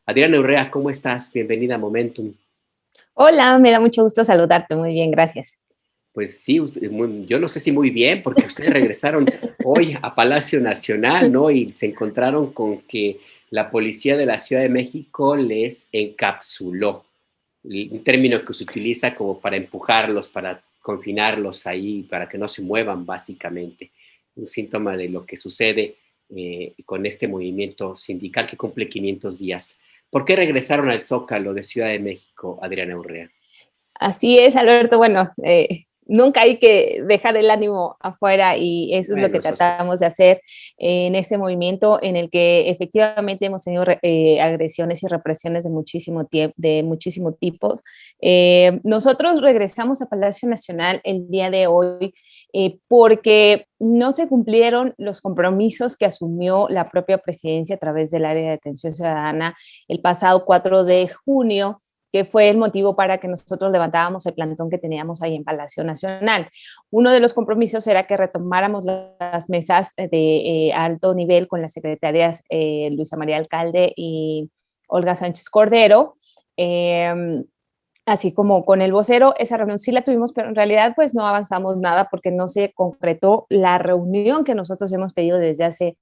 Adriana Urrea, ¿cómo estás? Bienvenida a Momentum. Hola, me da mucho gusto saludarte. Muy bien, gracias. Pues sí, yo no sé si muy bien, porque ustedes regresaron hoy a Palacio Nacional, ¿no? Y se encontraron con que la policía de la Ciudad de México les encapsuló, un término que se utiliza como para empujarlos, para confinarlos ahí, para que no se muevan, básicamente. Un síntoma de lo que sucede con este movimiento sindical que cumple 500 días. ¿Por qué regresaron al Zócalo de Ciudad de México, Adriana Urrea? Así es, Alberto. Bueno, nunca hay que dejar el ánimo afuera y eso es lo Bueno, que eso sí. tratamos de hacer en ese movimiento en el que efectivamente hemos tenido agresiones y represiones de muchísimo tipo. Nosotros regresamos a Palacio Nacional el día de hoy porque no se cumplieron los compromisos que asumió la propia presidencia a través del área de atención ciudadana el pasado 4 de junio, que fue el motivo para que nosotros levantáramos el plantón que teníamos ahí en Palacio Nacional. Uno de los compromisos era que retomáramos las mesas de alto nivel con las secretarias Luisa María Alcalde y Olga Sánchez Cordero. Así como con el vocero, esa reunión sí la tuvimos, pero en realidad pues no avanzamos nada porque no se concretó la reunión que nosotros hemos pedido desde hace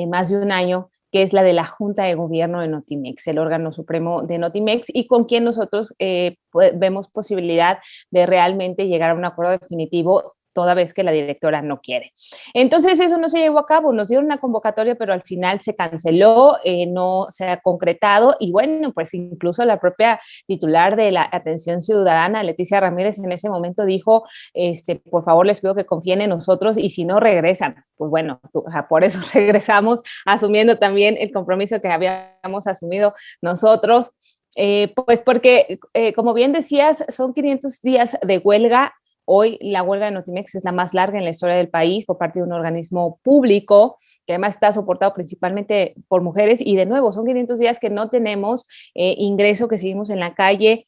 más de un año, que es la de la Junta de Gobierno de Notimex, el órgano supremo de Notimex, y con quien nosotros vemos posibilidad de realmente llegar a un acuerdo definitivo toda vez que la directora no quiere. Entonces eso no se llevó a cabo, nos dieron una convocatoria, pero al final se canceló, no se ha concretado y bueno, pues incluso la propia titular de la atención ciudadana, Leticia Ramírez, en ese momento dijo, por favor les pido que confíen en nosotros y si no regresan, pues bueno, por eso regresamos asumiendo también el compromiso que habíamos asumido nosotros. Pues porque, como bien decías, son 500 días de huelga. Hoy la huelga de Notimex es la más larga en la historia del país por parte de un organismo público que además está soportado principalmente por mujeres y de nuevo son 500 días que no tenemos ingreso, que seguimos en la calle,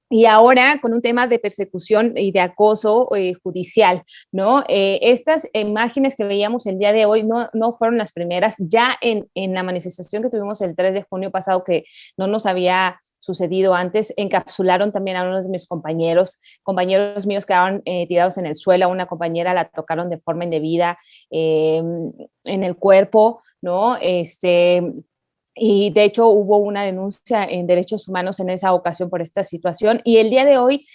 y ahora con un tema de persecución y de acoso judicial, ¿no? Estas imágenes que veíamos el día de hoy no fueron las primeras. Ya en la manifestación que tuvimos el 3 de junio pasado, que no nos había sucedido antes, encapsularon también a uno de mis compañeros míos quedaron tirados en el suelo, a una compañera la tocaron de forma indebida en el cuerpo, ¿no? Y de hecho hubo una denuncia en derechos humanos en esa ocasión por esta situación. Y el día de hoy,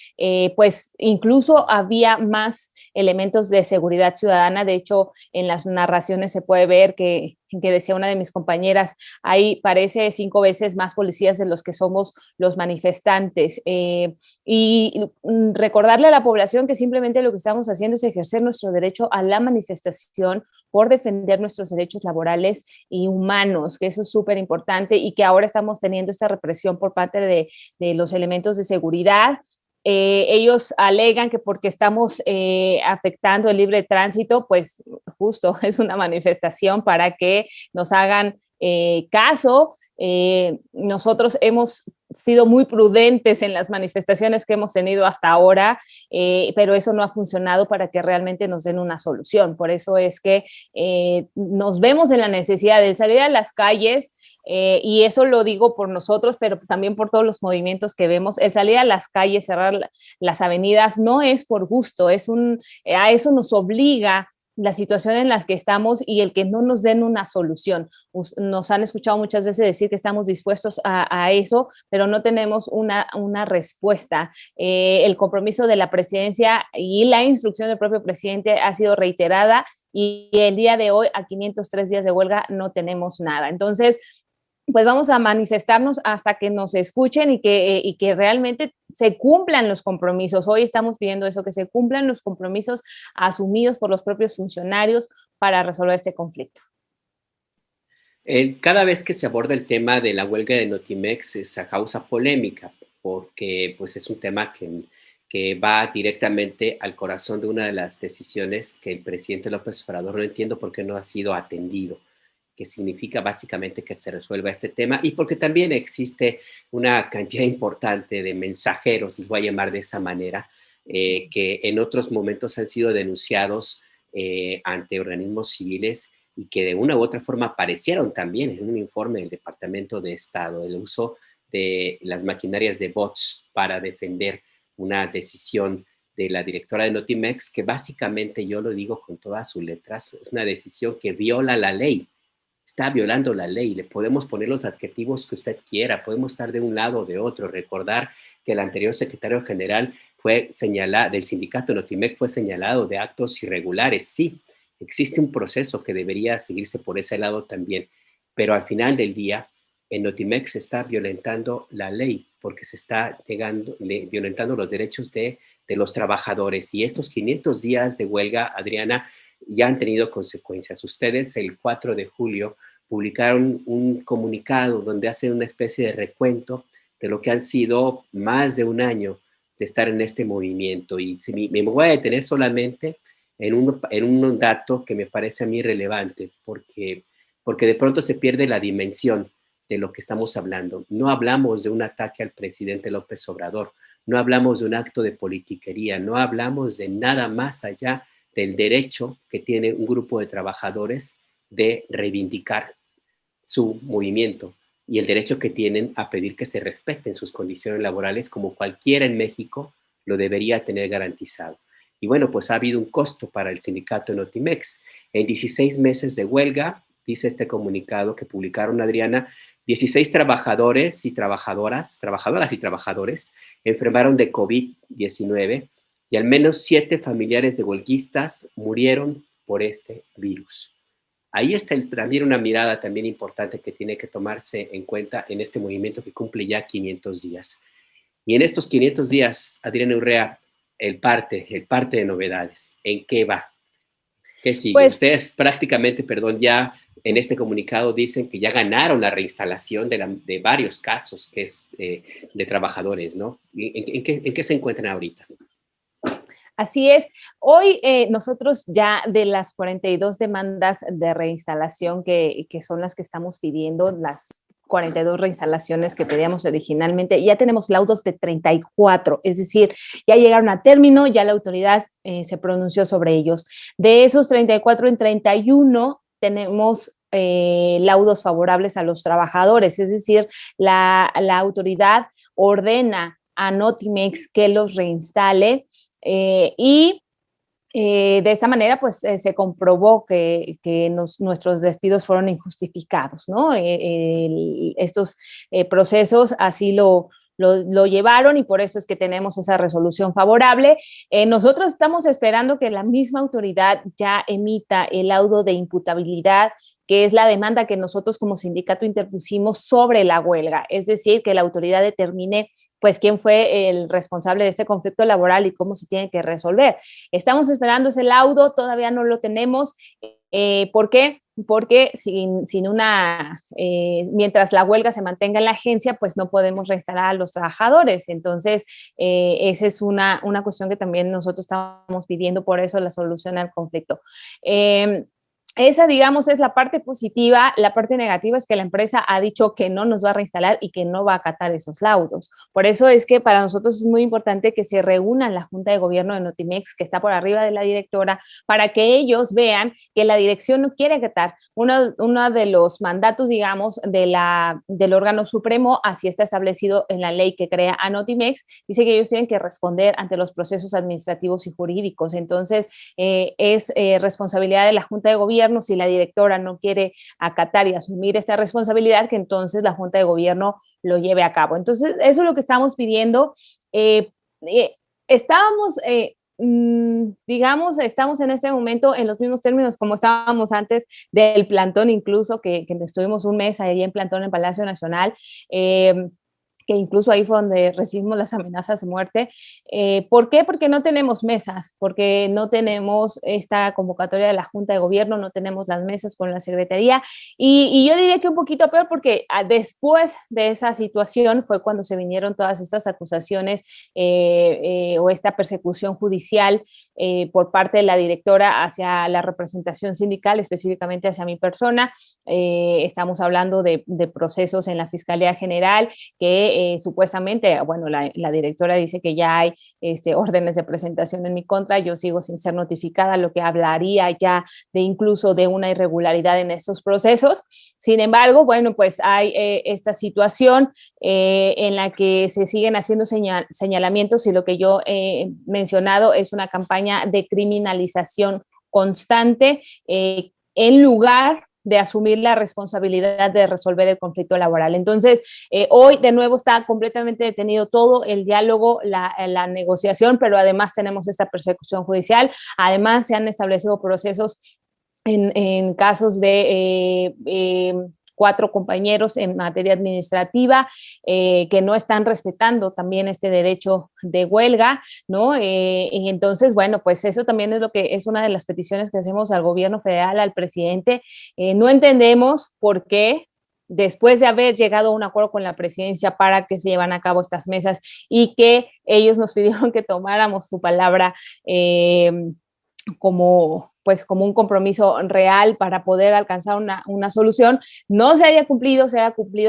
pues incluso había más elementos de seguridad ciudadana. De hecho, en las narraciones se puede ver que decía una de mis compañeras, ahí parece 5 veces más policías de los que somos los manifestantes. Y recordarle a la población que simplemente lo que estamos haciendo es ejercer nuestro derecho a la manifestación por defender nuestros derechos laborales y humanos, que eso es súper importante y que ahora estamos teniendo esta represión por parte de los elementos de seguridad. Ellos alegan que porque estamos afectando el libre tránsito, pues justo es una manifestación para que nos hagan caso. Nosotros hemos sido muy prudentes en las manifestaciones que hemos tenido hasta ahora, pero eso no ha funcionado para que realmente nos den una solución. Por eso es que nos vemos en la necesidad de salir a las calles, y eso lo digo por nosotros, pero también por todos los movimientos que vemos. El salir a las calles, cerrar las avenidas, no es por gusto, a eso nos obliga la situación en la que estamos y el que no nos den una solución. Nos han escuchado muchas veces decir que estamos dispuestos a eso, pero no tenemos una respuesta. El compromiso de la presidencia y la instrucción del propio presidente ha sido reiterada y el día de hoy, a 503 días de huelga, no tenemos nada. Entonces, pues vamos a manifestarnos hasta que nos escuchen y que realmente se cumplan los compromisos. Hoy estamos pidiendo eso, que se cumplan los compromisos asumidos por los propios funcionarios para resolver este conflicto. Cada vez que se aborda el tema de la huelga de Notimex, se causa polémica, porque pues, es un tema que va directamente al corazón de una de las decisiones que el presidente López Obrador no entiendo por qué no ha sido atendido, que significa básicamente que se resuelva este tema, y porque también existe una cantidad importante de mensajeros, les voy a llamar de esa manera, que en otros momentos han sido denunciados ante organismos civiles y que de una u otra forma aparecieron también en un informe del Departamento de Estado, el uso de las maquinarias de bots para defender una decisión de la directora de Notimex, que básicamente, yo lo digo con todas sus letras, es una decisión que viola la ley, está violando la ley. Le podemos poner los adjetivos que usted quiera, podemos estar de un lado o de otro, recordar que el anterior secretario general fue señalado, del sindicato Notimex fue señalado de actos irregulares. Sí, existe un proceso que debería seguirse por ese lado también, pero al final del día, en Notimex se está violentando la ley porque se está violentando los derechos de los trabajadores. Y estos 500 días de huelga, Adriana, ya han tenido consecuencias. Ustedes el 4 de julio publicaron un comunicado donde hacen una especie de recuento de lo que han sido más de un año de estar en este movimiento. Y me voy a detener solamente en un dato que me parece a mí relevante, porque de pronto se pierde la dimensión de lo que estamos hablando. No hablamos de un ataque al presidente López Obrador, no hablamos de un acto de politiquería, no hablamos de nada más allá del derecho que tiene un grupo de trabajadores de reivindicar su movimiento y el derecho que tienen a pedir que se respeten sus condiciones laborales como cualquiera en México lo debería tener garantizado. Y bueno, pues ha habido un costo para el sindicato Notimex. En 16 meses de huelga, dice este comunicado que publicaron, Adriana, 16 trabajadores y trabajadoras y trabajadores enfermaron de COVID-19 y al menos 7 familiares de huelguistas murieron por este virus. Ahí está también una mirada también importante que tiene que tomarse en cuenta en este movimiento que cumple ya 500 días. Y en estos 500 días, Adriana Urrea, el parte de novedades, ¿en qué va? ¿Qué sigue? Pues, Ustedes prácticamente, perdón, ya en este comunicado dicen que ya ganaron la reinstalación de varios casos que es de trabajadores, ¿no? ¿En qué se encuentran ahorita? así es. Hoy nosotros ya de las 42 demandas de reinstalación que son las que estamos pidiendo, las 42 reinstalaciones que pedíamos originalmente, ya tenemos laudos de 34, es decir, ya llegaron a término, ya la autoridad se pronunció sobre ellos. De esos 34, en 31 tenemos laudos favorables a los trabajadores, es decir, la autoridad ordena a Notimex que los reinstale y de esta manera, pues se comprobó que nuestros despidos fueron injustificados, ¿no? Estos procesos así lo llevaron y por eso es que tenemos esa resolución favorable. Nosotros estamos esperando que la misma autoridad ya emita el laudo de imputabilidad, que es la demanda que nosotros como sindicato interpusimos sobre la huelga, es decir, que la autoridad determine pues quién fue el responsable de este conflicto laboral y cómo se tiene que resolver. Estamos esperando ese laudo, todavía no lo tenemos. ¿Por qué? Porque mientras la huelga se mantenga en la agencia, pues no podemos reinstalar a los trabajadores. Entonces, esa es una cuestión que también nosotros estamos pidiendo, por eso la solución al conflicto. Esa, digamos, es la parte positiva. La parte negativa es que la empresa ha dicho que no nos va a reinstalar y que no va a acatar esos laudos. Por eso es que para nosotros es muy importante que se reúna la Junta de Gobierno de Notimex, que está por arriba de la directora, para que ellos vean que la dirección no quiere acatar uno de los mandatos, digamos, del órgano supremo, así está establecido en la ley que crea a Notimex. Dice que ellos tienen que responder ante los procesos administrativos y jurídicos. Entonces, es responsabilidad de la Junta de Gobierno, si la directora no quiere acatar y asumir esta responsabilidad, que entonces la Junta de Gobierno lo lleve a cabo. Entonces, eso es lo que estamos pidiendo. Estábamos, digamos, estamos en este momento en los mismos términos como estábamos antes del plantón, incluso que estuvimos un mes ahí en plantón en Palacio Nacional. Que incluso ahí fue donde recibimos las amenazas de muerte. ¿Por qué? Porque no tenemos mesas, porque no tenemos esta convocatoria de la Junta de Gobierno, no tenemos las mesas con la Secretaría, y yo diría que un poquito peor porque después de esa situación fue cuando se vinieron todas estas acusaciones o esta persecución judicial por parte de la directora hacia la representación sindical, específicamente hacia mi persona. Estamos hablando de procesos en la Fiscalía General que supuestamente, bueno, la directora dice que ya hay órdenes de presentación en mi contra, yo sigo sin ser notificada, lo que hablaría ya de incluso de una irregularidad en estos procesos. Sin embargo, bueno, pues hay esta situación en la que se siguen haciendo señalamientos y lo que yo he mencionado es una campaña de criminalización constante en lugar de asumir la responsabilidad de resolver el conflicto laboral. Entonces, hoy de nuevo está completamente detenido todo el diálogo, la negociación, pero además tenemos esta persecución judicial. Además, se han establecido procesos en casos de 4 compañeros en materia administrativa que no están respetando también este derecho de huelga, ¿no? Y entonces, bueno, pues eso también es lo que es una de las peticiones que hacemos al gobierno federal, al presidente. No entendemos por qué después de haber llegado a un acuerdo con la presidencia para que se llevan a cabo estas mesas y que ellos nos pidieron que tomáramos su palabra como un compromiso real para poder alcanzar una solución, no se haya cumplido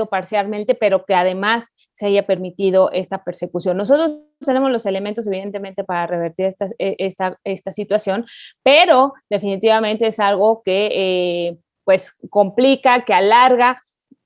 parcialmente, pero que además se haya permitido esta persecución. Nosotros tenemos los elementos, evidentemente, para revertir esta situación, pero definitivamente es algo que pues complica, que alarga.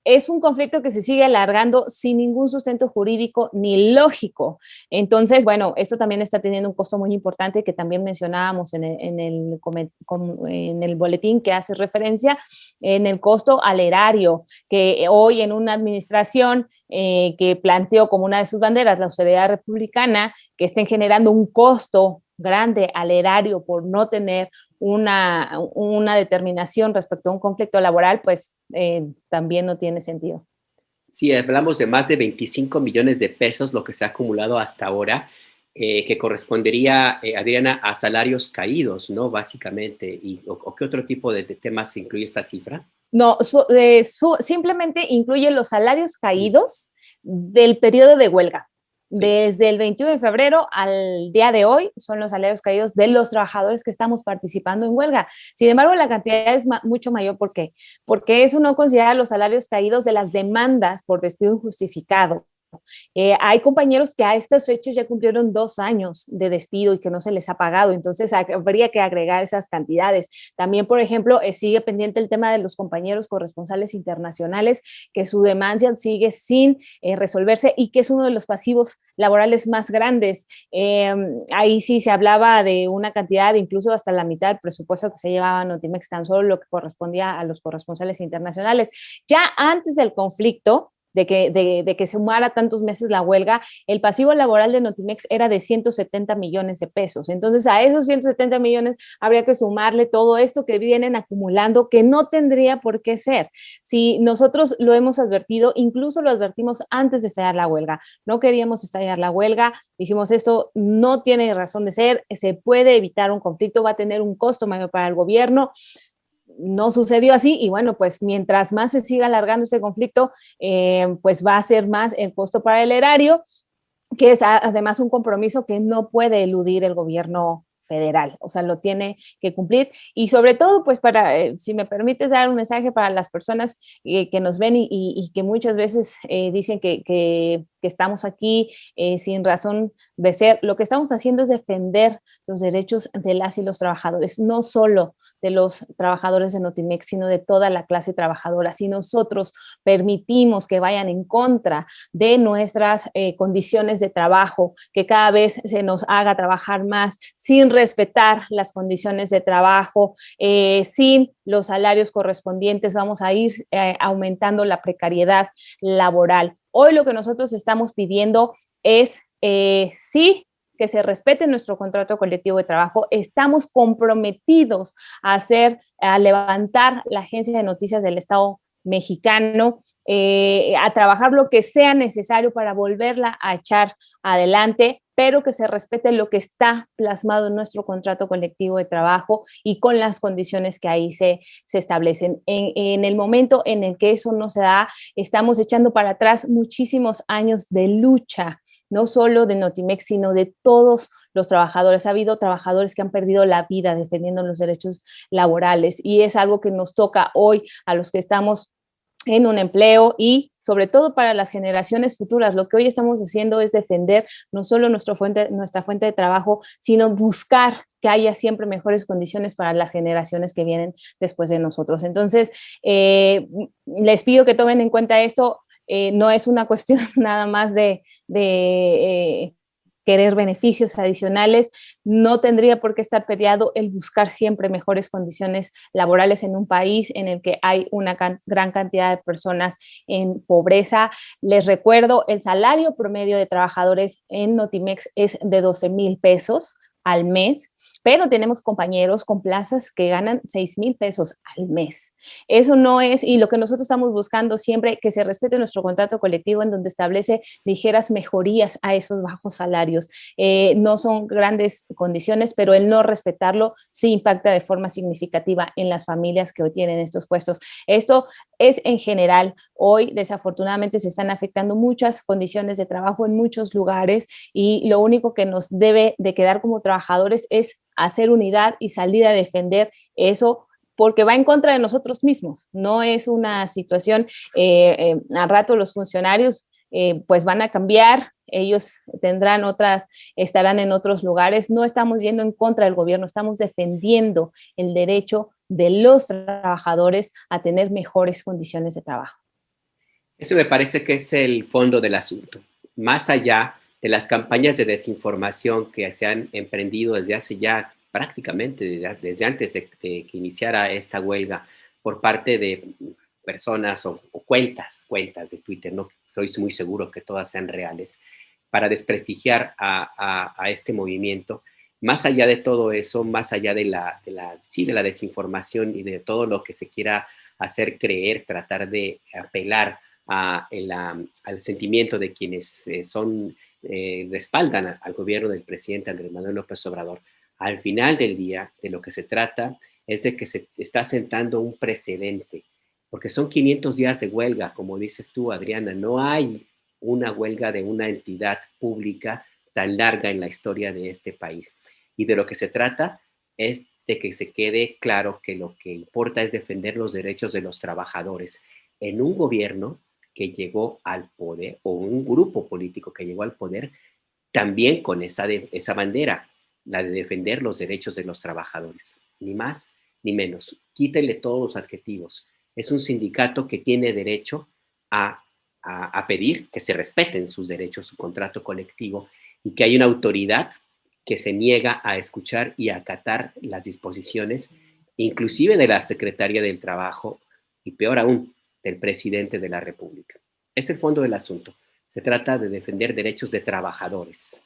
Es un conflicto que se sigue alargando sin ningún sustento jurídico ni lógico. Entonces, bueno, esto también está teniendo un costo muy importante que también mencionábamos en el boletín que hace referencia, en el costo al erario, que hoy en una administración que planteó como una de sus banderas la austeridad republicana, que estén generando un costo grande al erario por no tener una determinación respecto a un conflicto laboral, pues también no tiene sentido. Sí, hablamos de más de 25 millones de pesos, lo que se ha acumulado hasta ahora, que correspondería, Adriana, a salarios caídos, ¿no? Básicamente. ¿O qué otro tipo de temas incluye esta cifra? No, simplemente incluye los salarios caídos del periodo de huelga. Sí. Desde el 21 de febrero al día de hoy son los salarios caídos de los trabajadores que estamos participando en huelga. Sin embargo, la cantidad es mucho mayor. ¿Por qué? Porque eso no considera los salarios caídos de las demandas por despido injustificado. Hay compañeros que a estas fechas ya cumplieron 2 años de despido y que no se les ha pagado, entonces habría que agregar esas cantidades. También, por ejemplo, sigue pendiente el tema de los compañeros corresponsales internacionales, que su demanda sigue sin resolverse y que es uno de los pasivos laborales más grandes. Ahí sí se hablaba de una cantidad, incluso hasta la mitad del presupuesto que se llevaba Notimex, tan solo lo que correspondía a los corresponsales internacionales. Ya antes del conflicto, de que se sumara tantos meses la huelga, el pasivo laboral de Notimex era de 170 millones de pesos. Entonces, a esos 170 millones habría que sumarle todo esto que vienen acumulando, que no tendría por qué ser. Si nosotros lo hemos advertido, incluso lo advertimos antes de estallar la huelga. No queríamos estallar la huelga, dijimos esto no tiene razón de ser, se puede evitar un conflicto, va a tener un costo mayor para el gobierno. No sucedió así y bueno, pues mientras más se siga alargando este conflicto, pues va a ser más el costo para el erario, que es además un compromiso que no puede eludir el gobierno federal, o sea, lo tiene que cumplir y sobre todo, pues si me permites dar un mensaje para las personas que nos ven y que muchas veces dicen que estamos aquí sin razón de ser, lo que estamos haciendo es defender los derechos de las y los trabajadores, no solo de los trabajadores de Notimex, sino de toda la clase trabajadora. Si nosotros permitimos que vayan en contra de nuestras condiciones de trabajo, que cada vez se nos haga trabajar más sin respetar las condiciones de trabajo, sin los salarios correspondientes, vamos a ir aumentando la precariedad laboral. Hoy lo que nosotros estamos pidiendo es, sí, que se respete nuestro contrato colectivo de trabajo. Estamos comprometidos a levantar la agencia de noticias del Estado mexicano, a trabajar lo que sea necesario para volverla a echar adelante, pero que se respete lo que está plasmado en nuestro contrato colectivo de trabajo y con las condiciones que ahí se establecen. En el momento en el que eso no se da, estamos echando para atrás muchísimos años de lucha, no solo de Notimex, sino de todos los trabajadores. Ha habido trabajadores que han perdido la vida defendiendo los derechos laborales y es algo que nos toca hoy a los que estamos en un empleo y sobre todo para las generaciones futuras. Lo que hoy estamos haciendo es defender no solo nuestra fuente de trabajo, sino buscar que haya siempre mejores condiciones para las generaciones que vienen después de nosotros. Entonces, les pido que tomen en cuenta esto. No es una cuestión nada más de querer beneficios adicionales, no tendría por qué estar peleado el buscar siempre mejores condiciones laborales en un país en el que hay una gran cantidad de personas en pobreza. Les recuerdo, el salario promedio de trabajadores en Notimex es de 12,000 pesos al mes, pero tenemos compañeros con plazas que ganan 6,000 pesos al mes. Eso no es, y lo que nosotros estamos buscando siempre, que se respete nuestro contrato colectivo en donde establece ligeras mejorías a esos bajos salarios. No son grandes condiciones, pero el no respetarlo sí impacta de forma significativa en las familias que hoy tienen estos puestos. Esto es en general. Hoy, desafortunadamente, se están afectando muchas condiciones de trabajo en muchos lugares y lo único que nos debe de quedar como trabajadores es hacer unidad y salir a defender eso porque va en contra de nosotros mismos. No es una situación, al rato los funcionarios pues van a cambiar, ellos tendrán otras, estarán en otros lugares. No estamos yendo en contra del gobierno, estamos defendiendo el derecho de los trabajadores a tener mejores condiciones de trabajo. Eso me parece que es el fondo del asunto. Más allá de las campañas de desinformación que se han emprendido desde hace ya prácticamente, desde antes de que iniciara esta huelga por parte de personas o cuentas de Twitter, no soy muy seguro que todas sean reales, para desprestigiar a este movimiento. Más allá de todo eso, más allá de la desinformación y de todo lo que se quiera hacer creer, tratar de apelar al sentimiento de quienes respaldan al gobierno del presidente Andrés Manuel López Obrador. Al final del día, de lo que se trata es de que se está sentando un precedente, porque son 500 días de huelga, como dices tú, Adriana, no hay una huelga de una entidad pública tan larga en la historia de este país. Y de lo que se trata es de que se quede claro que lo que importa es defender los derechos de los trabajadores en un gobierno que llegó al poder, o un grupo político que llegó al poder, también con esa bandera, la de defender los derechos de los trabajadores. Ni más ni menos. Quítenle todos los adjetivos. Es un sindicato que tiene derecho a pedir que se respeten sus derechos, su contrato colectivo, y que hay una autoridad que se niega a escuchar y a acatar las disposiciones, inclusive de la Secretaría del Trabajo, y peor aún, del presidente de la República. Es el fondo del asunto. Se trata de defender derechos de trabajadores.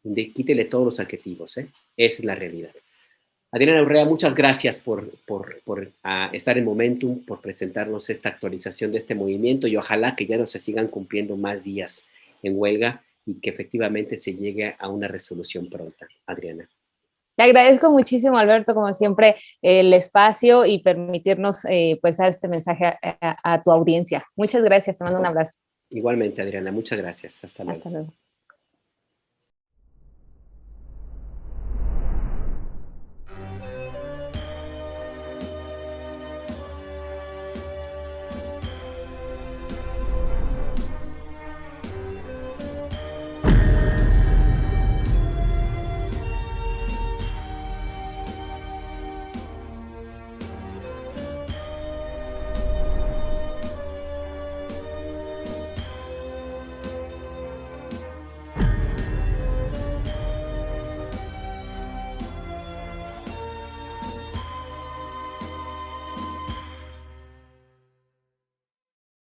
Quítele todos los adjetivos, ¿eh? Esa es la realidad. Adriana Urrea, muchas gracias por estar en Momentum, por presentarnos esta actualización de este movimiento y ojalá que ya no se sigan cumpliendo más días en huelga y que efectivamente se llegue a una resolución pronta. Adriana. Te agradezco muchísimo, Alberto, como siempre, el espacio y permitirnos pues dar este mensaje a tu audiencia. Muchas gracias, te mando un abrazo. Igualmente, Adriana, muchas gracias. Hasta luego. Hasta luego.